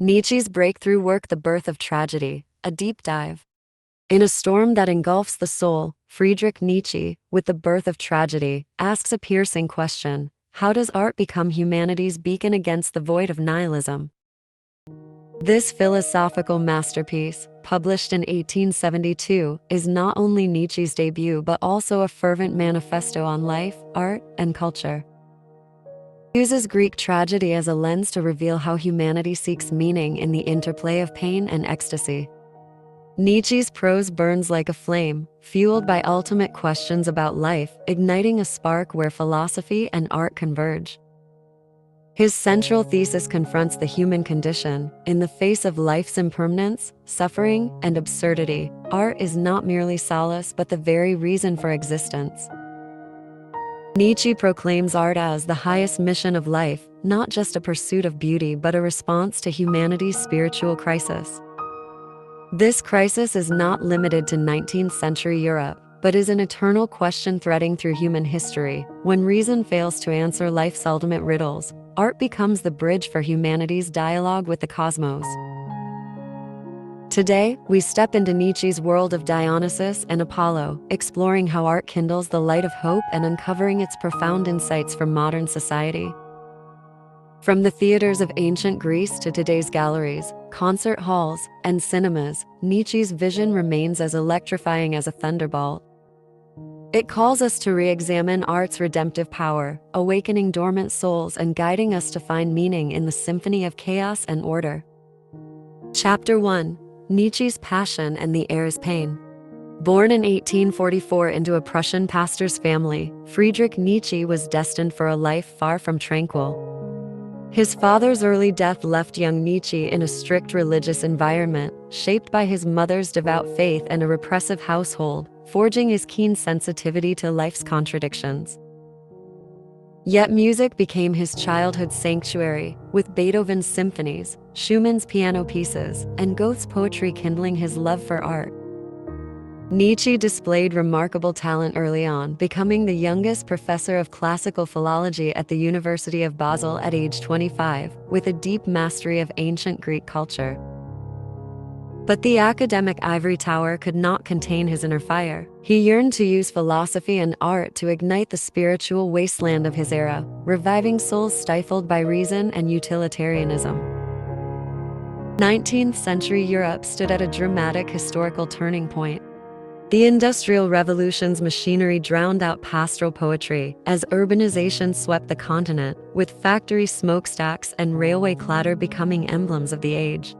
Nietzsche's breakthrough work, The Birth of Tragedy, a deep dive. In a storm that engulfs the soul, Friedrich Nietzsche, with The Birth of Tragedy, asks a piercing question: how does art become humanity's beacon against the void of nihilism? This philosophical masterpiece, published in 1872, is not only Nietzsche's debut but also a fervent manifesto on life, art, and culture. He uses Greek tragedy as a lens to reveal how humanity seeks meaning in the interplay of pain and ecstasy. Nietzsche's prose burns like a flame, fueled by ultimate questions about life, igniting a spark where philosophy and art converge. His central thesis confronts the human condition. In the face of life's impermanence, suffering, and absurdity, art is not merely solace but the very reason for existence. Nietzsche proclaims art as the highest mission of life, not just a pursuit of beauty but a response to humanity's spiritual crisis. This crisis is not limited to 19th century Europe, but is an eternal question threading through human history. When reason fails to answer life's ultimate riddles, art becomes the bridge for humanity's dialogue with the cosmos. Today, we step into Nietzsche's world of Dionysus and Apollo, exploring how art kindles the light of hope and uncovering its profound insights for modern society. From the theaters of ancient Greece to today's galleries, concert halls, and cinemas, Nietzsche's vision remains as electrifying as a thunderbolt. It calls us to re-examine art's redemptive power, awakening dormant souls and guiding us to find meaning in the symphony of chaos and order. Chapter 1: Nietzsche's Passion and the Heir's Pain. Born in 1844 into a Prussian pastor's family, Friedrich Nietzsche was destined for a life far from tranquil. His father's early death left young Nietzsche in a strict religious environment, shaped by his mother's devout faith and a repressive household, forging his keen sensitivity to life's contradictions. Yet music became his childhood sanctuary, with Beethoven's symphonies, Schumann's piano pieces, and Goethe's poetry kindling his love for art. Nietzsche displayed remarkable talent early on, becoming the youngest professor of classical philology at the University of Basel at age 25, with a deep mastery of ancient Greek culture. But the academic ivory tower could not contain his inner fire. He yearned to use philosophy and art to ignite the spiritual wasteland of his era, reviving souls stifled by reason and utilitarianism. 19th century Europe stood at a dramatic historical turning point. The Industrial Revolution's machinery drowned out pastoral poetry as urbanization swept the continent, with factory smokestacks and railway clatter becoming emblems of the age.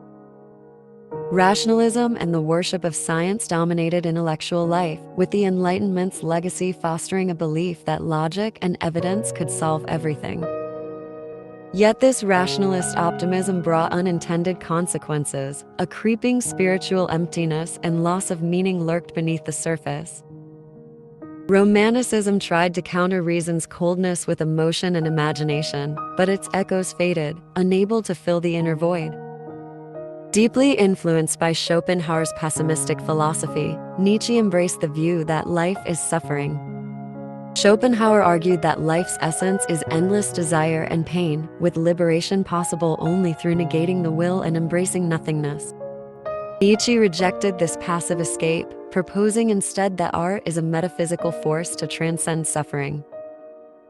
Rationalism and the worship of science dominated intellectual life, with the Enlightenment's legacy fostering a belief that logic and evidence could solve everything. Yet this rationalist optimism brought unintended consequences. A creeping spiritual emptiness and loss of meaning lurked beneath the surface. Romanticism tried to counter reason's coldness with emotion and imagination, but its echoes faded, unable to fill the inner void. Deeply influenced by Schopenhauer's pessimistic philosophy, Nietzsche embraced the view that life is suffering. Schopenhauer argued that life's essence is endless desire and pain, with liberation possible only through negating the will and embracing nothingness. Nietzsche rejected this passive escape, proposing instead that art is a metaphysical force to transcend suffering.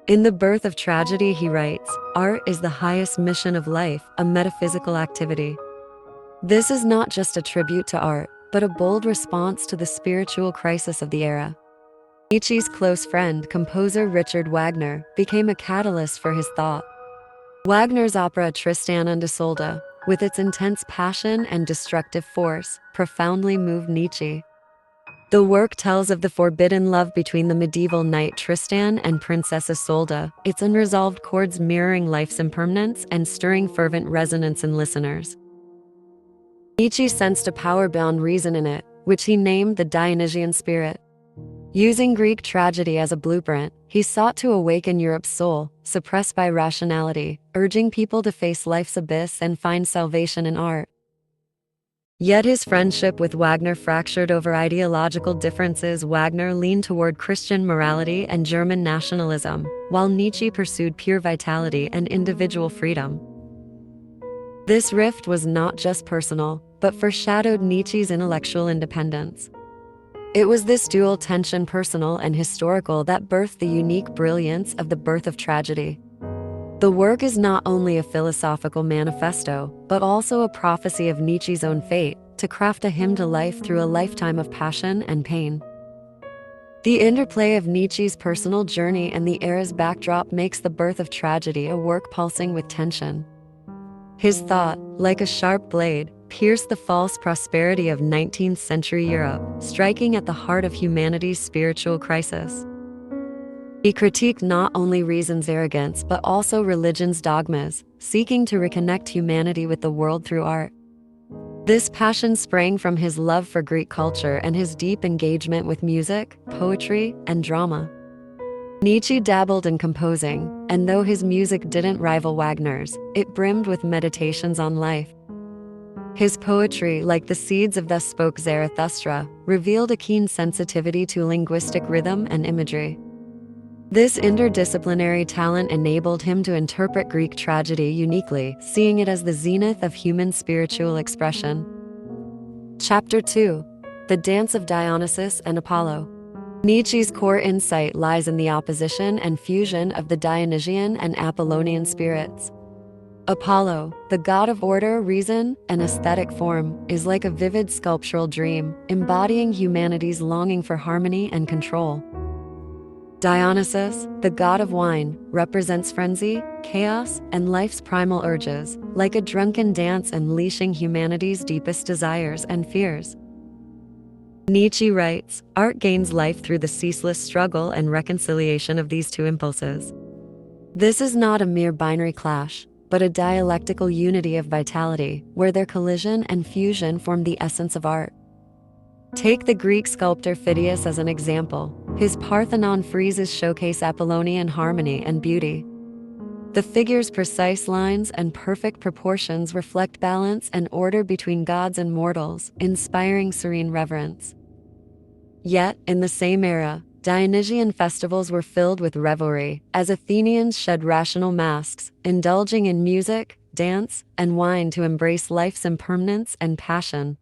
In The Birth of Tragedy, he writes, "Art is the highest mission of life, a metaphysical activity." This is not just a tribute to art, but a bold response to the spiritual crisis of the era. Nietzsche's close friend, composer Richard Wagner, became a catalyst for his thought. Wagner's opera Tristan und Isolde, with its intense passion and destructive force, profoundly moved Nietzsche. The work tells of the forbidden love between the medieval knight Tristan and Princess Isolde, its unresolved chords mirroring life's impermanence and stirring fervent resonance in listeners. Nietzsche sensed a power beyond reason in it, which he named the Dionysian spirit. Using Greek tragedy as a blueprint, he sought to awaken Europe's soul, suppressed by rationality, urging people to face life's abyss and find salvation in art. Yet his friendship with Wagner fractured over ideological differences. Wagner leaned toward Christian morality and German nationalism, while Nietzsche pursued pure vitality and individual freedom. This rift was not just personal, but foreshadowed Nietzsche's intellectual independence. It was this dual tension, personal and historical, that birthed the unique brilliance of The Birth of Tragedy. The work is not only a philosophical manifesto, but also a prophecy of Nietzsche's own fate, to craft a hymn to life through a lifetime of passion and pain. The interplay of Nietzsche's personal journey and the era's backdrop makes The Birth of Tragedy a work pulsing with tension. His thought, like a sharp blade, pierced the false prosperity of 19th century Europe, striking at the heart of humanity's spiritual crisis. He critiqued not only reason's arrogance but also religion's dogmas, seeking to reconnect humanity with the world through art. This passion sprang from his love for Greek culture and his deep engagement with music, poetry, and drama. Nietzsche dabbled in composing, and though his music didn't rival Wagner's, it brimmed with meditations on life. His poetry, like the seeds of Thus Spoke Zarathustra, revealed a keen sensitivity to linguistic rhythm and imagery. This interdisciplinary talent enabled him to interpret Greek tragedy uniquely, seeing it as the zenith of human spiritual expression. Chapter 2: The Dance of Dionysus and Apollo. Nietzsche's core insight lies in the opposition and fusion of the Dionysian and Apollonian spirits. Apollo, the god of order, reason, and aesthetic form, is like a vivid sculptural dream, embodying humanity's longing for harmony and control. Dionysus, the god of wine, represents frenzy, chaos, and life's primal urges, like a drunken dance unleashing humanity's deepest desires and fears. Nietzsche writes, art gains life through the ceaseless struggle and reconciliation of these two impulses. This is not a mere binary clash, but a dialectical unity of vitality, where their collision and fusion form the essence of art. Take the Greek sculptor Phidias as an example. His Parthenon friezes showcase Apollonian harmony and beauty. The figure's precise lines and perfect proportions reflect balance and order between gods and mortals, inspiring serene reverence. Yet, in the same era, Dionysian festivals were filled with revelry, as Athenians shed rational masks, indulging in music, dance, and wine to embrace life's impermanence and passion.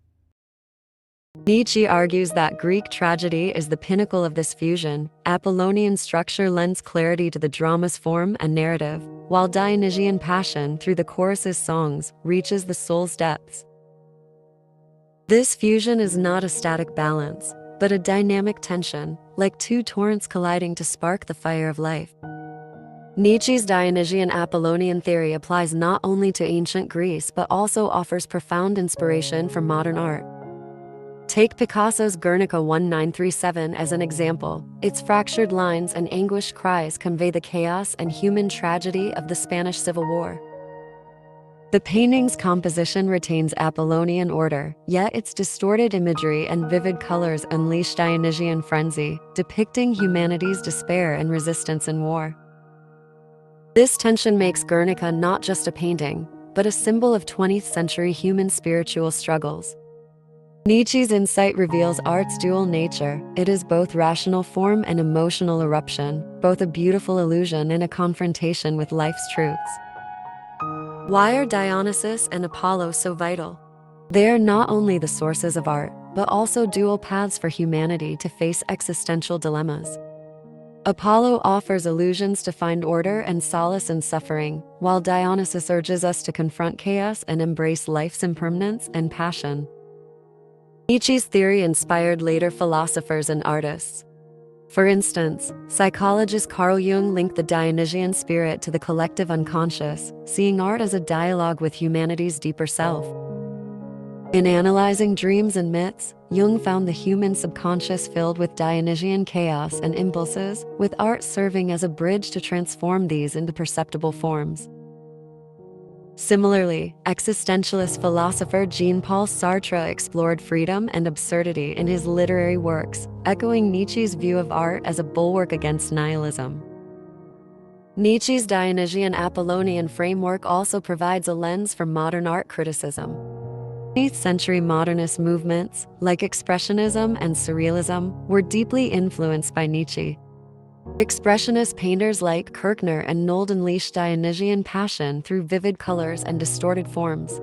Nietzsche argues that Greek tragedy is the pinnacle of this fusion. Apollonian structure lends clarity to the drama's form and narrative, while Dionysian passion, through the chorus's songs, reaches the soul's depths. This fusion is not a static balance, but a dynamic tension, like two torrents colliding to spark the fire of life. Nietzsche's Dionysian Apollonian theory applies not only to ancient Greece but also offers profound inspiration for modern art. Take Picasso's Guernica 1937 as an example. Its fractured lines and anguished cries convey the chaos and human tragedy of the Spanish Civil War. The painting's composition retains Apollonian order, yet its distorted imagery and vivid colors unleash Dionysian frenzy, depicting humanity's despair and resistance in war. This tension makes Guernica not just a painting, but a symbol of 20th century human spiritual struggles. Nietzsche's insight reveals art's dual nature. It is both rational form and emotional eruption, both a beautiful illusion and a confrontation with life's truths. Why are Dionysus and Apollo so vital? They are not only the sources of art, but also dual paths for humanity to face existential dilemmas. Apollo offers illusions to find order and solace in suffering, while Dionysus urges us to confront chaos and embrace life's impermanence and passion. Nietzsche's theory inspired later philosophers and artists. For instance, psychologist Carl Jung linked the Dionysian spirit to the collective unconscious, seeing art as a dialogue with humanity's deeper self. In analyzing dreams and myths, Jung found the human subconscious filled with Dionysian chaos and impulses, with art serving as a bridge to transform these into perceptible forms. Similarly, existentialist philosopher Jean-Paul Sartre explored freedom and absurdity in his literary works, echoing Nietzsche's view of art as a bulwark against nihilism. Nietzsche's Dionysian Apollonian framework also provides a lens for modern art criticism. 18th century modernist movements, like Expressionism and Surrealism, were deeply influenced by Nietzsche. Expressionist painters like Kirchner and Nold unleashed Dionysian passion through vivid colors and distorted forms.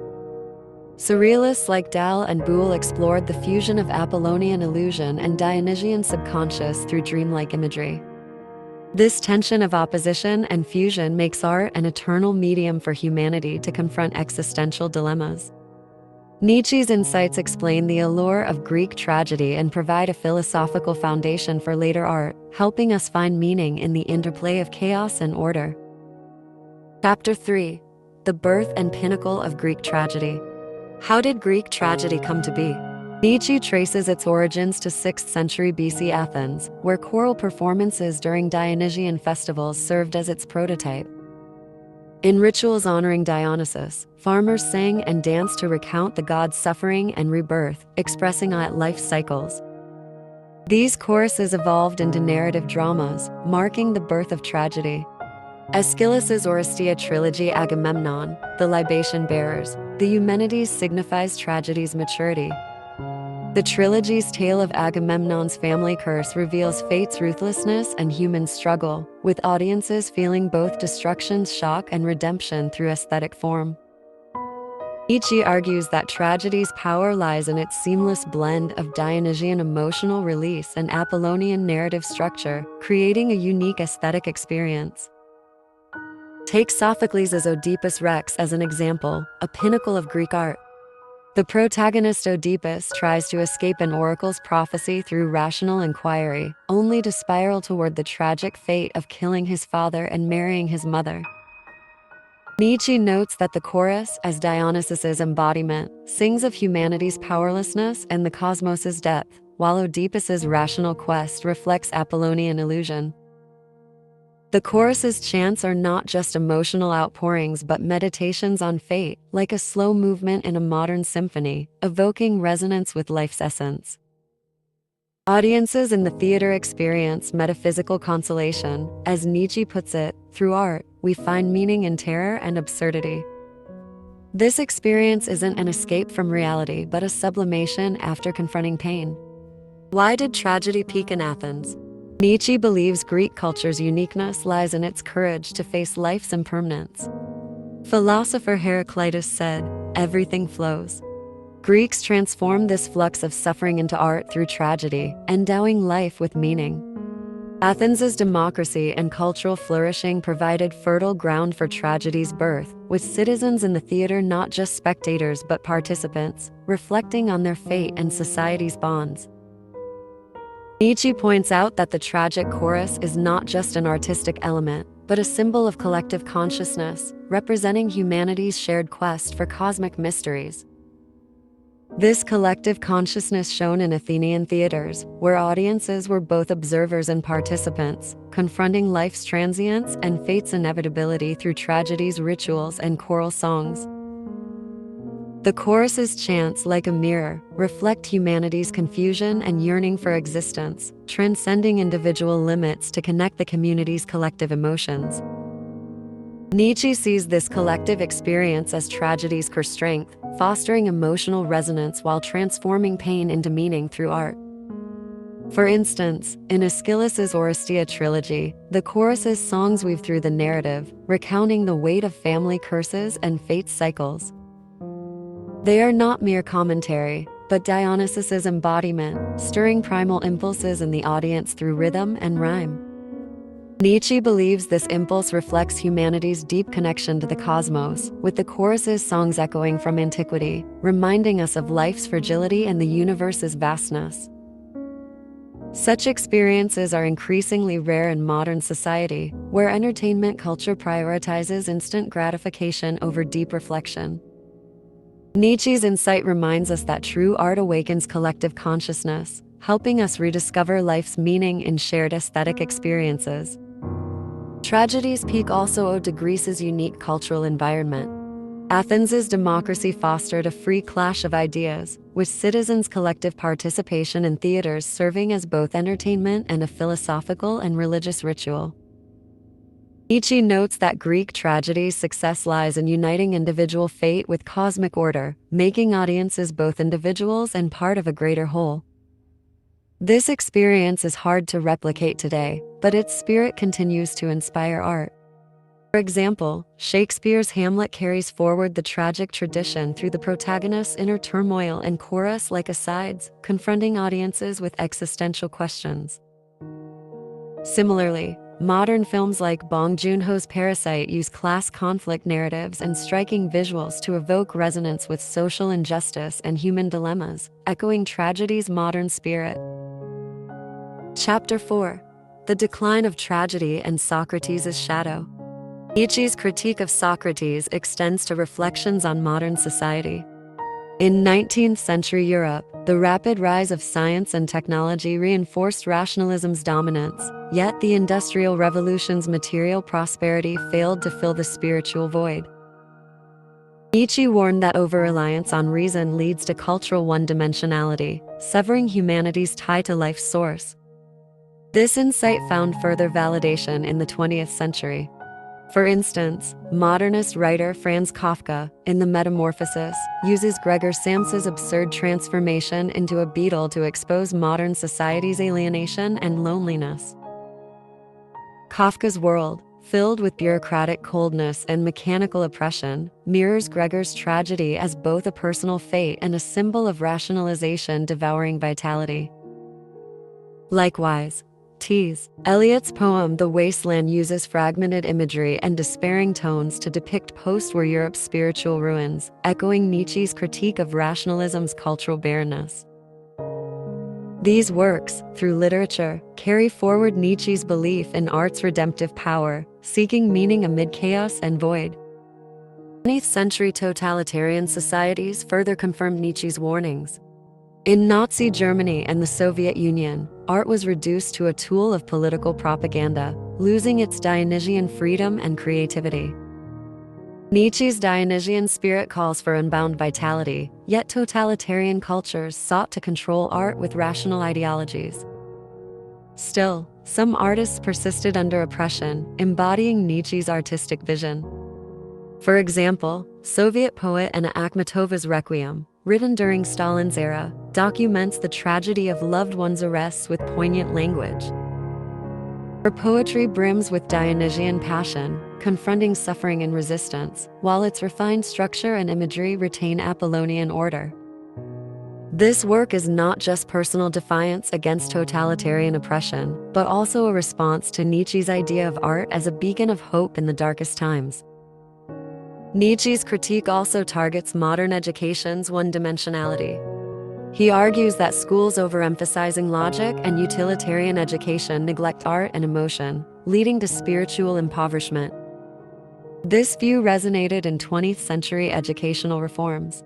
Surrealists like Dahl and Boole explored the fusion of Apollonian illusion and Dionysian subconscious through dreamlike imagery. This tension of opposition and fusion makes art an eternal medium for humanity to confront existential dilemmas. Nietzsche's insights explain the allure of Greek tragedy and provide a philosophical foundation for later art, helping us find meaning in the interplay of chaos and order. Chapter 3: The Birth and Pinnacle of Greek Tragedy. How did Greek tragedy come to be? Nietzsche traces its origins to 6th century BC Athens, where choral performances during Dionysian festivals served as its prototype. In rituals honoring Dionysus, farmers sang and danced to recount the god's suffering and rebirth, expressing life cycles. These choruses evolved into narrative dramas, marking the birth of tragedy. Aeschylus's Oresteia trilogy Agamemnon, the libation bearers, the Eumenides signifies tragedy's maturity. The trilogy's tale of Agamemnon's family curse reveals fate's ruthlessness and human struggle, with audiences feeling both destruction's shock and redemption through aesthetic form. Nietzsche argues that tragedy's power lies in its seamless blend of Dionysian emotional release and Apollonian narrative structure, creating a unique aesthetic experience. Take Sophocles' Oedipus Rex as an example, a pinnacle of Greek art. The protagonist Oedipus tries to escape an oracle's prophecy through rational inquiry, only to spiral toward the tragic fate of killing his father and marrying his mother. Nietzsche notes that the chorus, as Dionysus's embodiment, sings of humanity's powerlessness and the cosmos's depth, while Oedipus's rational quest reflects Apollonian illusion. The chorus's chants are not just emotional outpourings but meditations on fate, like a slow movement in a modern symphony, evoking resonance with life's essence. Audiences in the theater experience metaphysical consolation. As Nietzsche puts it, through art, we find meaning in terror and absurdity. This experience isn't an escape from reality but a sublimation after confronting pain. Why did tragedy peak in Athens? Nietzsche believes Greek culture's uniqueness lies in its courage to face life's impermanence. Philosopher Heraclitus said, "Everything flows." Greeks transformed this flux of suffering into art through tragedy, endowing life with meaning. Athens's democracy and cultural flourishing provided fertile ground for tragedy's birth, with citizens in the theater not just spectators but participants, reflecting on their fate and society's bonds. Nietzsche points out that the tragic chorus is not just an artistic element, but a symbol of collective consciousness, representing humanity's shared quest for cosmic mysteries. This collective consciousness shone in Athenian theaters, where audiences were both observers and participants, confronting life's transience and fate's inevitability through tragedy's rituals and choral songs. The chorus's chants, like a mirror, reflect humanity's confusion and yearning for existence, transcending individual limits to connect the community's collective emotions. Nietzsche sees this collective experience as tragedy's core strength, fostering emotional resonance while transforming pain into meaning through art. For instance, in Aeschylus's Oresteia trilogy, the chorus's songs weave through the narrative, recounting the weight of family curses and fate's cycles. They are not mere commentary, but Dionysus's embodiment, stirring primal impulses in the audience through rhythm and rhyme. Nietzsche believes this impulse reflects humanity's deep connection to the cosmos, with the chorus's songs echoing from antiquity, reminding us of life's fragility and the universe's vastness. Such experiences are increasingly rare in modern society, where entertainment culture prioritizes instant gratification over deep reflection. Nietzsche's insight reminds us that true art awakens collective consciousness, helping us rediscover life's meaning in shared aesthetic experiences. Tragedy's peak also owed to Greece's unique cultural environment. Athens's democracy fostered a free clash of ideas, with citizens' collective participation in theaters serving as both entertainment and a philosophical and religious ritual. Nietzsche notes that Greek tragedy's success lies in uniting individual fate with cosmic order, making audiences both individuals and part of a greater whole. This experience is hard to replicate today, but its spirit continues to inspire art. For example, Shakespeare's Hamlet carries forward the tragic tradition through the protagonist's inner turmoil and chorus-like asides, confronting audiences with existential questions. Similarly, modern films like Bong Joon-ho's Parasite use class conflict narratives and striking visuals to evoke resonance with social injustice and human dilemmas, echoing tragedy's modern spirit. Chapter 4: The Decline of Tragedy and Socrates' Shadow. Nietzsche's critique of Socrates extends to reflections on modern society. In 19th century Europe, the rapid rise of science and technology reinforced rationalism's dominance, yet the Industrial Revolution's material prosperity failed to fill the spiritual void. Nietzsche warned that over-reliance on reason leads to cultural one-dimensionality, severing humanity's tie to life's source. This insight found further validation in the 20th century. For instance, modernist writer Franz Kafka, in The Metamorphosis, uses Gregor Samsa's absurd transformation into a beetle to expose modern society's alienation and loneliness. Kafka's world, filled with bureaucratic coldness and mechanical oppression, mirrors Gregor's tragedy as both a personal fate and a symbol of rationalization devouring vitality. Likewise, T.S. Eliot's poem The Wasteland uses fragmented imagery and despairing tones to depict post-war Europe's spiritual ruins, echoing Nietzsche's critique of rationalism's cultural barrenness. These works, through literature, carry forward Nietzsche's belief in art's redemptive power, seeking meaning amid chaos and void. 20th century totalitarian societies further confirmed Nietzsche's warnings. In Nazi Germany and the Soviet Union, art was reduced to a tool of political propaganda, losing its Dionysian freedom and creativity. Nietzsche's Dionysian spirit calls for unbound vitality, yet totalitarian cultures sought to control art with rational ideologies. Still, some artists persisted under oppression, embodying Nietzsche's artistic vision. For example, Soviet poet Anna Akhmatova's Requiem, written during Stalin's era, documents the tragedy of loved ones' arrests with poignant language. Her poetry brims with Dionysian passion, confronting suffering and resistance, while its refined structure and imagery retain Apollonian order. This work is not just personal defiance against totalitarian oppression, but also a response to Nietzsche's idea of art as a beacon of hope in the darkest times. Nietzsche's critique also targets modern education's one-dimensionality. He argues that schools overemphasizing logic and utilitarian education neglect art and emotion, leading to spiritual impoverishment. This view resonated in 20th century educational reforms.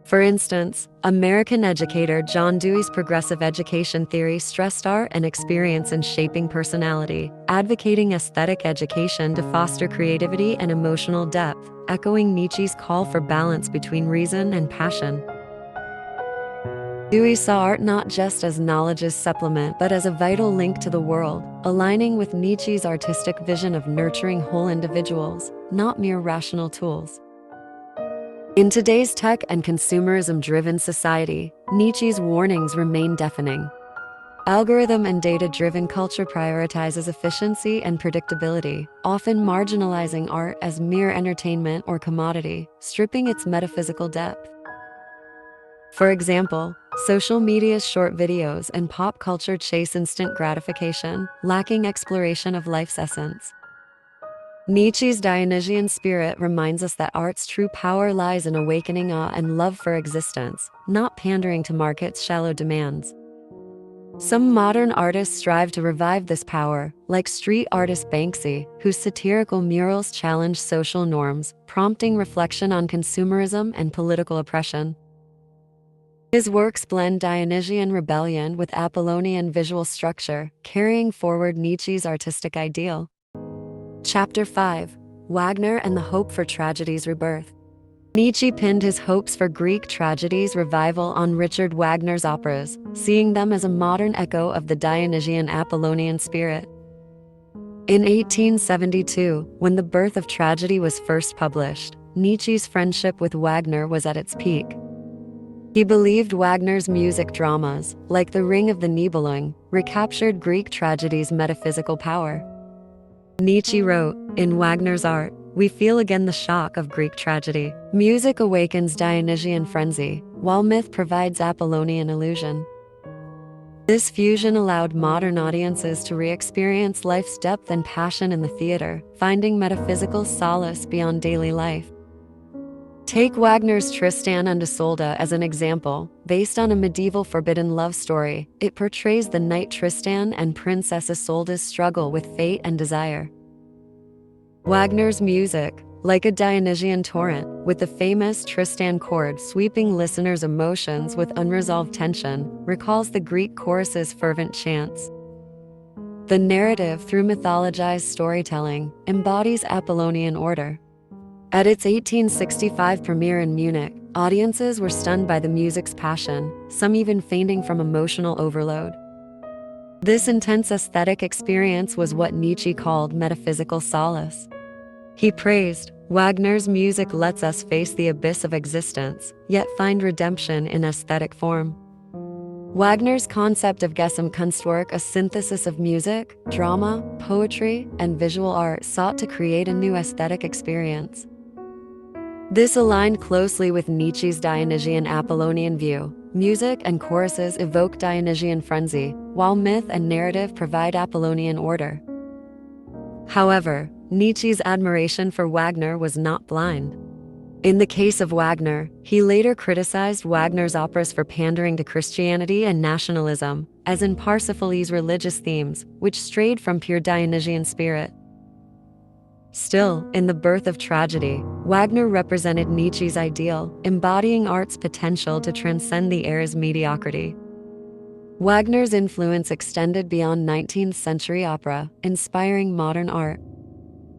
For instance, American educator John Dewey's progressive education theory stressed art and experience in shaping personality, advocating aesthetic education to foster creativity and emotional depth, echoing Nietzsche's call for balance between reason and passion. Dewey saw art not just as knowledge's supplement but as a vital link to the world, aligning with Nietzsche's artistic vision of nurturing whole individuals, not mere rational tools. In today's tech and consumerism-driven society, Nietzsche's warnings remain deafening. Algorithm and data-driven culture prioritizes efficiency and predictability, often marginalizing art as mere entertainment or commodity, stripping its metaphysical depth. For example, social media's short videos and pop culture chase instant gratification, lacking exploration of life's essence. Nietzsche's Dionysian spirit reminds us that art's true power lies in awakening awe and love for existence, not pandering to market's shallow demands. Some modern artists strive to revive this power, like street artist Banksy, whose satirical murals challenge social norms, prompting reflection on consumerism and political oppression. His works blend Dionysian rebellion with Apollonian visual structure, carrying forward Nietzsche's artistic ideal. Chapter 5: Wagner and the Hope for Tragedy's Rebirth. Nietzsche pinned his hopes for Greek tragedy's revival on Richard Wagner's operas, seeing them as a modern echo of the Dionysian Apollonian spirit. In 1872, when The Birth of Tragedy was first published, Nietzsche's friendship with Wagner was at its peak. He believed Wagner's music dramas, like The Ring of the Nibelung, recaptured Greek tragedy's metaphysical power. Nietzsche wrote, "In Wagner's art, we feel again the shock of Greek tragedy. Music awakens Dionysian frenzy, while myth provides Apollonian illusion." This fusion allowed modern audiences to re-experience life's depth and passion in the theater, finding metaphysical solace beyond daily life. Take Wagner's Tristan and Isolde as an example. Based on a medieval forbidden love story, it portrays the knight Tristan and Princess Isolde's struggle with fate and desire. Wagner's music, like a Dionysian torrent, with the famous Tristan chord sweeping listeners' emotions with unresolved tension, recalls the Greek chorus's fervent chants. The narrative, through mythologized storytelling, embodies Apollonian order. At its 1865 premiere in Munich, audiences were stunned by the music's passion, some even fainting from emotional overload. This intense aesthetic experience was what Nietzsche called metaphysical solace. He praised, "Wagner's music lets us face the abyss of existence, yet find redemption in aesthetic form." Wagner's concept of Gesamtkunstwerk, a synthesis of music, drama, poetry, and visual art, sought to create a new aesthetic experience. This aligned closely with Nietzsche's Dionysian Apollonian view. Music and choruses evoke Dionysian frenzy, while myth and narrative provide Apollonian order. However, Nietzsche's admiration for Wagner was not blind. In the case of Wagner, he later criticized Wagner's operas for pandering to Christianity and nationalism, as in Parsifal's religious themes, which strayed from pure Dionysian spirit. Still, in The Birth of Tragedy, Wagner represented Nietzsche's ideal, embodying art's potential to transcend the era's mediocrity. Wagner's influence extended beyond 19th century opera, inspiring modern art.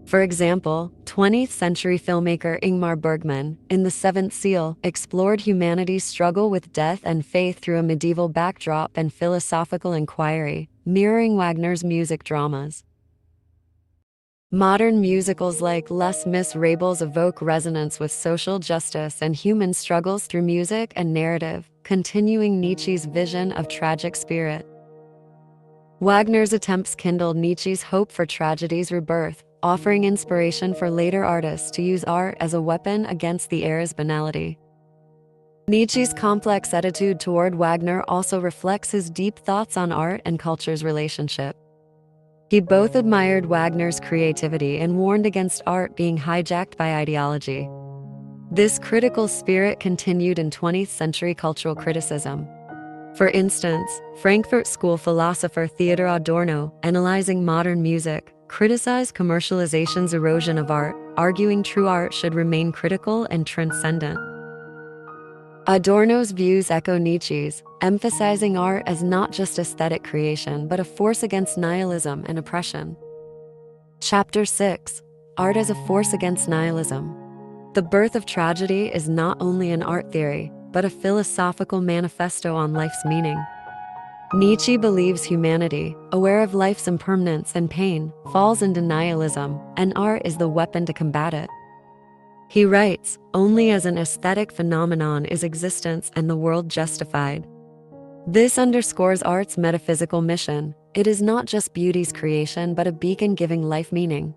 For example, 20th century filmmaker Ingmar Bergman, in The Seventh Seal, explored humanity's struggle with death and faith through a medieval backdrop and philosophical inquiry, mirroring Wagner's music dramas. Modern musicals like Les Miserables evoke resonance with social justice and human struggles through music and narrative, continuing Nietzsche's vision of tragic spirit. Wagner's attempts kindled Nietzsche's hope for tragedy's rebirth, offering inspiration for later artists to use art as a weapon against the era's banality. Nietzsche's complex attitude toward Wagner also reflects his deep thoughts on art and culture's relationship. He both admired Wagner's creativity and warned against art being hijacked by ideology. This critical spirit continued in 20th century cultural criticism. For instance, Frankfurt School philosopher Theodor Adorno, analyzing modern music, criticized commercialization's erosion of art, arguing true art should remain critical and transcendent. Adorno's views echo Nietzsche's, emphasizing art as not just aesthetic creation but a force against nihilism and oppression. Chapter 6: Art as a Force Against Nihilism. The Birth of Tragedy is not only an art theory, but a philosophical manifesto on life's meaning. Nietzsche believes humanity, aware of life's impermanence and pain, falls into nihilism, and art is the weapon to combat it. He writes, "Only as an aesthetic phenomenon is existence and the world justified." This underscores art's metaphysical mission. It is not just beauty's creation but a beacon giving life meaning.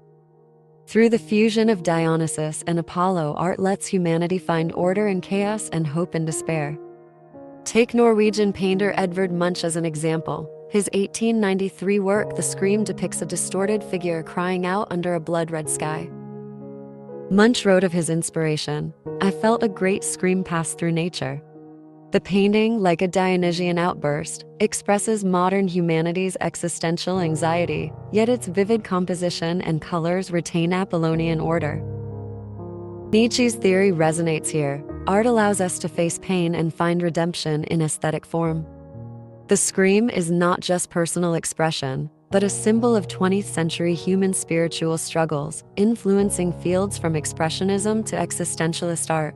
Through the fusion of Dionysus and Apollo, art lets humanity find order in chaos and hope in despair. Take Norwegian painter Edvard Munch as an example. His 1893 work The Scream depicts a distorted figure crying out under a blood-red sky. Munch wrote of his inspiration, "I felt a great scream pass through nature." The painting, like a Dionysian outburst, expresses modern humanity's existential anxiety, yet its vivid composition and colors retain Apollonian order. Nietzsche's theory resonates here. Art allows us to face pain and find redemption in aesthetic form. The scream is not just personal expression, but a symbol of 20th century human spiritual struggles, influencing fields from expressionism to existentialist art.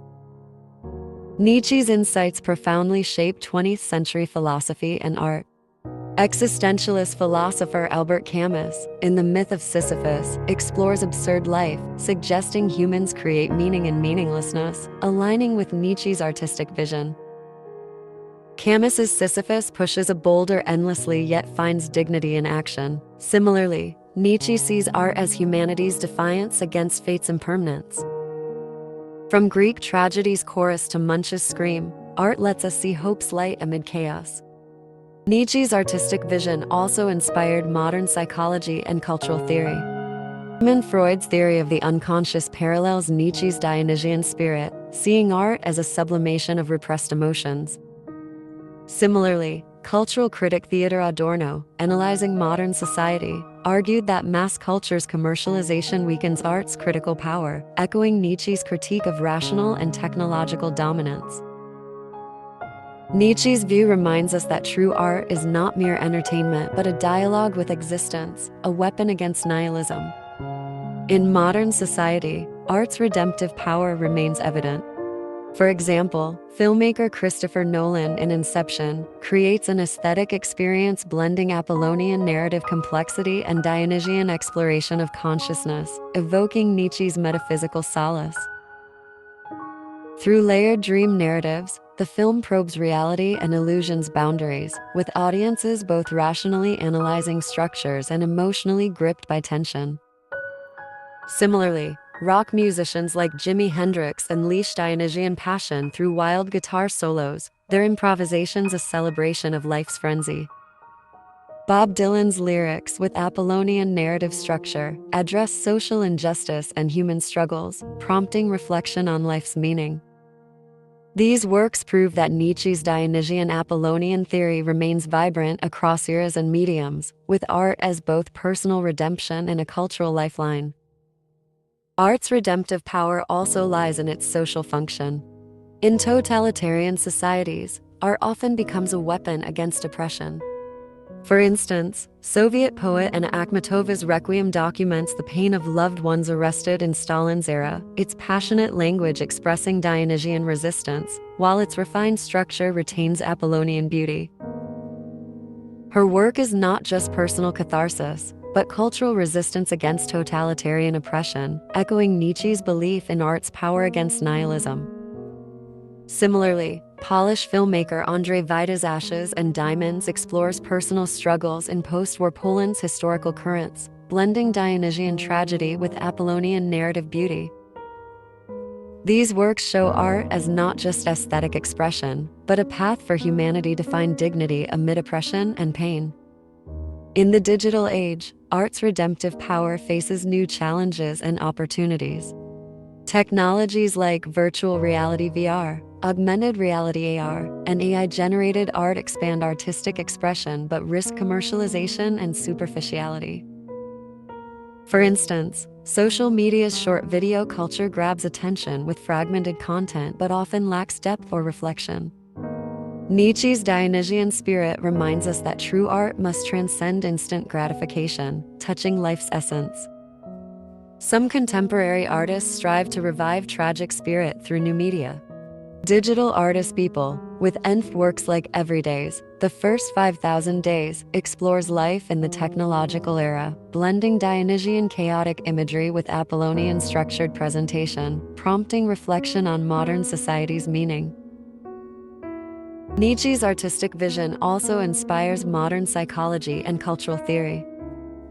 Nietzsche's insights profoundly shaped 20th century philosophy and art. Existentialist philosopher Albert Camus, in The Myth of Sisyphus, explores absurd life, suggesting humans create meaning in meaninglessness, aligning with Nietzsche's artistic vision. Camus's Sisyphus pushes a boulder endlessly yet finds dignity in action. Similarly, Nietzsche sees art as humanity's defiance against fate's impermanence. From Greek tragedy's chorus to Munch's scream, art lets us see hope's light amid chaos. Nietzsche's artistic vision also inspired modern psychology and cultural theory. Sigmund Freud's theory of the unconscious parallels Nietzsche's Dionysian spirit, seeing art as a sublimation of repressed emotions. Similarly, cultural critic Theodor Adorno, analyzing modern society, argued that mass culture's commercialization weakens art's critical power, echoing Nietzsche's critique of rational and technological dominance. Nietzsche's view reminds us that true art is not mere entertainment but a dialogue with existence, a weapon against nihilism. In modern society, art's redemptive power remains evident. For example, filmmaker Christopher Nolan in Inception creates an aesthetic experience blending Apollonian narrative complexity and Dionysian exploration of consciousness, evoking Nietzsche's metaphysical solace. Through layered dream narratives, the film probes reality and illusion's boundaries, with audiences both rationally analyzing structures and emotionally gripped by tension. Similarly, rock musicians like Jimi Hendrix unleash Dionysian passion through wild guitar solos, their improvisations a celebration of life's frenzy. Bob Dylan's lyrics, with Apollonian narrative structure, address social injustice and human struggles, prompting reflection on life's meaning. These works prove that Nietzsche's Dionysian Apollonian theory remains vibrant across eras and mediums, with art as both personal redemption and a cultural lifeline. Art's redemptive power also lies in its social function. In totalitarian societies, art often becomes a weapon against oppression. For instance, Soviet poet Anna Akhmatova's Requiem documents the pain of loved ones arrested in Stalin's era, its passionate language expressing Dionysian resistance, while its refined structure retains Apollonian beauty. Her work is not just personal catharsis, but cultural resistance against totalitarian oppression, echoing Nietzsche's belief in art's power against nihilism. Similarly, Polish filmmaker Andrzej Wajda's Ashes and Diamonds explores personal struggles in post-war Poland's historical currents, blending Dionysian tragedy with Apollonian narrative beauty. These works show art as not just aesthetic expression, but a path for humanity to find dignity amid oppression and pain. In the digital age, art's redemptive power faces new challenges and opportunities. Technologies like virtual reality VR, augmented reality AR, and AI-generated art expand artistic expression but risk commercialization and superficiality. For instance, social media's short video culture grabs attention with fragmented content but often lacks depth or reflection. Nietzsche's Dionysian spirit reminds us that true art must transcend instant gratification, touching life's essence. Some contemporary artists strive to revive tragic spirit through new media. Digital artist People, with nth works like Everydays, The First 5,000 Days, explores life in the technological era, blending Dionysian chaotic imagery with Apollonian structured presentation, prompting reflection on modern society's meaning. Nietzsche's artistic vision also inspires modern psychology and cultural theory.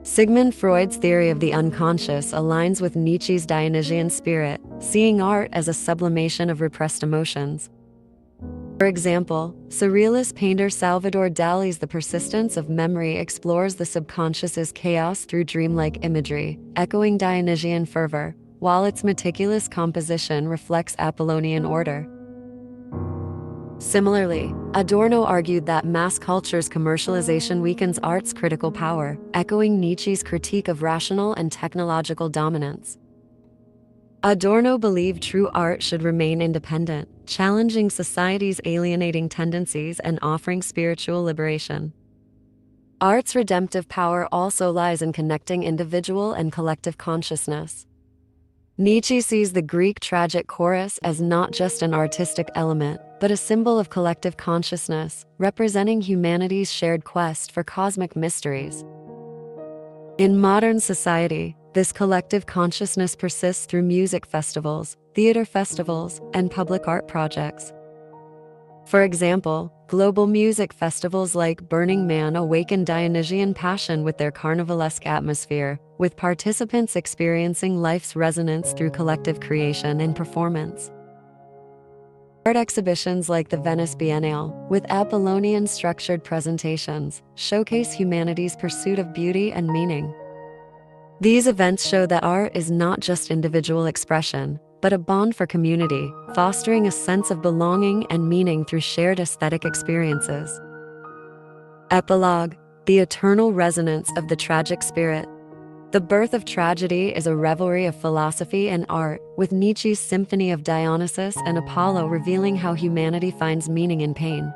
Sigmund Freud's theory of the unconscious aligns with Nietzsche's Dionysian spirit, seeing art as a sublimation of repressed emotions. For example, surrealist painter Salvador Dali's The Persistence of Memory explores the subconscious's chaos through dreamlike imagery, echoing Dionysian fervor, while its meticulous composition reflects Apollonian order. Similarly, Adorno argued that mass culture's commercialization weakens art's critical power, echoing Nietzsche's critique of rational and technological dominance. Adorno believed true art should remain independent, challenging society's alienating tendencies and offering spiritual liberation. Art's redemptive power also lies in connecting individual and collective consciousness. Nietzsche sees the Greek tragic chorus as not just an artistic element, but a symbol of collective consciousness, representing humanity's shared quest for cosmic mysteries. In modern society, this collective consciousness persists through music festivals, theater festivals, and public art projects. For example, Global music festivals like Burning Man awaken Dionysian passion with their carnivalesque atmosphere, with participants experiencing life's resonance through collective creation and performance. Art exhibitions like the Venice Biennale, with Apollonian structured presentations, showcase humanity's pursuit of beauty and meaning. These events show that art is not just individual expression, but a bond for community, fostering a sense of belonging and meaning through shared aesthetic experiences. Epilogue, the eternal resonance of the tragic spirit. The birth of tragedy is a revelry of philosophy and art, with Nietzsche's Symphony of Dionysus and Apollo revealing how humanity finds meaning in pain.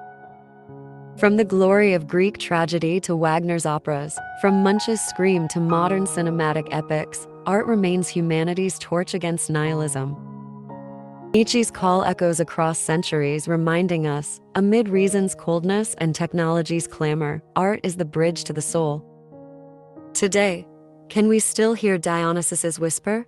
From the glory of Greek tragedy to Wagner's operas, from Munch's Scream to modern cinematic epics, art remains humanity's torch against nihilism. Nietzsche's call echoes across centuries, reminding us, amid reason's coldness and technology's clamor, art is the bridge to the soul. Today, can we still hear Dionysus's whisper?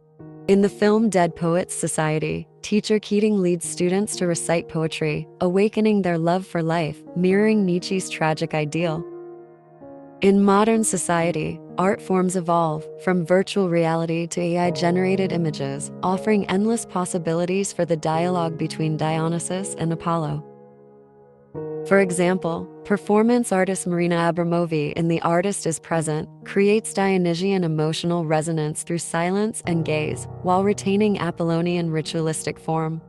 In the film Dead Poets Society, teacher Keating leads students to recite poetry, awakening their love for life, mirroring Nietzsche's tragic ideal. In modern society, art forms evolve, from virtual reality to AI-generated images, offering endless possibilities for the dialogue between Dionysus and Apollo. For example, performance artist Marina Abramovi in The Artist is Present creates Dionysian emotional resonance through silence and gaze, while retaining Apollonian ritualistic form.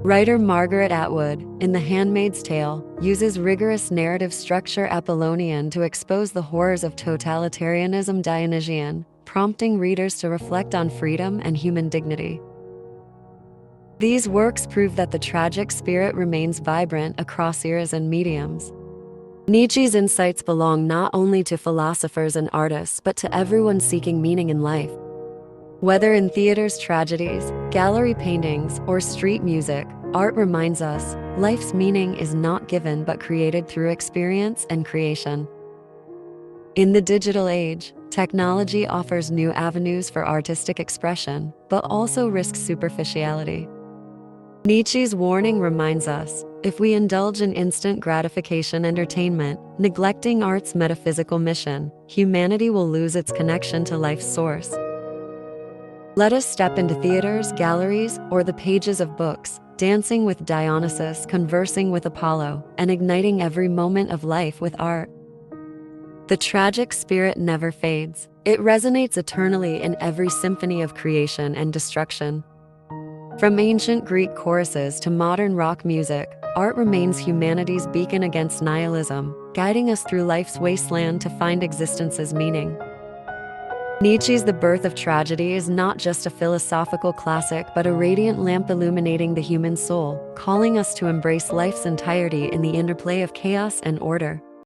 Writer Margaret Atwood, in The Handmaid's Tale, uses rigorous narrative structure Apollonian to expose the horrors of totalitarianism Dionysian, prompting readers to reflect on freedom and human dignity. These works prove that the tragic spirit remains vibrant across eras and mediums. Nietzsche's insights belong not only to philosophers and artists but to everyone seeking meaning in life. Whether in theater's tragedies, gallery paintings, or street music, art reminds us, life's meaning is not given but created through experience and creation. In the digital age, technology offers new avenues for artistic expression, but also risks superficiality. Nietzsche's warning reminds us, if we indulge in instant gratification entertainment, neglecting art's metaphysical mission, humanity will lose its connection to life's source. Let us step into theaters, galleries, or the pages of books, dancing with Dionysus, conversing with Apollo, and igniting every moment of life with art. The tragic spirit never fades. It resonates eternally in every symphony of creation and destruction. From ancient Greek choruses to modern rock music, art remains humanity's beacon against nihilism, guiding us through life's wasteland to find existence's meaning. Nietzsche's The Birth of Tragedy is not just a philosophical classic but a radiant lamp illuminating the human soul, calling us to embrace life's entirety in the interplay of chaos and order.